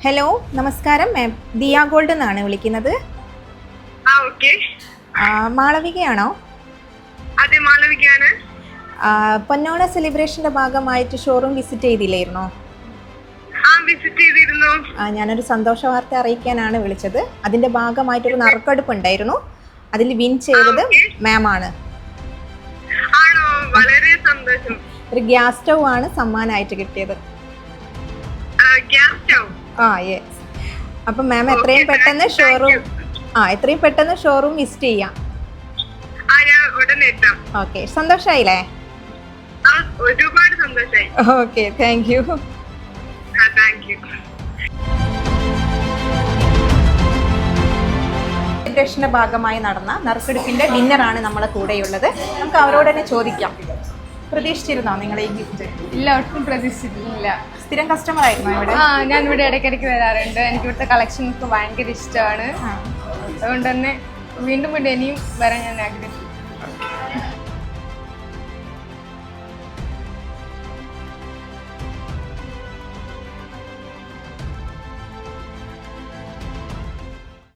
Hello നമസ്കാരം മാം, Diya gold എന്നാണ് വിളിക്കുന്നത്. മാളവികയാണോ? അതെ, മാളവികയാണ്. പൊന്നോണ സെലിബ്രേഷന്റെ ഭാഗമായിട്ട് ഷോറൂം വിസിറ്റ് ചെയ്തില്ലായിരുന്നോ? വിസിറ്റ് ചെയ്തിരുന്നു. ഞാനൊരു സന്തോഷ വാർത്ത അറിയിക്കാനാണ് വിളിച്ചത്. അതിന്റെ ഭാഗമായിട്ടൊരു നറുക്കെടുപ്പ് ഉണ്ടായിരുന്നു. അതിൽ വിൻ ചെയ്തത് മാം ആണ്. ആണോ? വളരെ സന്തോഷം. ഒരു ഗ്യാസ് സ്റ്റൗ ആണ് സമ്മാനമായിട്ട് കിട്ടിയത്. Gas stove? യെസ്. അപ്പം മാം എത്രയും പെട്ടെന്ന് ഷോറൂം വിസിറ്റ് ചെയ്യാം. ഓക്കെ, സന്തോഷായില്ലേ? ഒരുപാട് സന്തോഷായി. Okay, thank you. സെലിബ്രേഷന്റെ ഭാഗമായി നടന്ന നറുക്കെടുപ്പിന്റെ വിന്നറാണ് നമ്മളെ കൂടെയുള്ളത്. നമുക്ക് അവരോട് തന്നെ ചോദിക്കാം. പ്രതീക്ഷിച്ചിരുന്നോ നിങ്ങൾ ഈ ഗിഫ്റ്റ്? ഇല്ല, ഒട്ടും പ്രതീക്ഷിച്ചിട്ടില്ല. സ്ഥിരം കസ്റ്റമർ ആയിരുന്നു ഇവിടെ? ഞാൻ ഇവിടെ ഇടയ്ക്കിടയ്ക്ക് വരാറുണ്ട്. എനിക്ക് ഇവിടുത്തെ കളക്ഷൻസ് ഭയങ്കര ഇഷ്ടമാണ്. അതുകൊണ്ട് തന്നെ വീണ്ടും ഇനിയും വരാൻ ഞാൻ ആഗ്രഹിക്കുന്നു.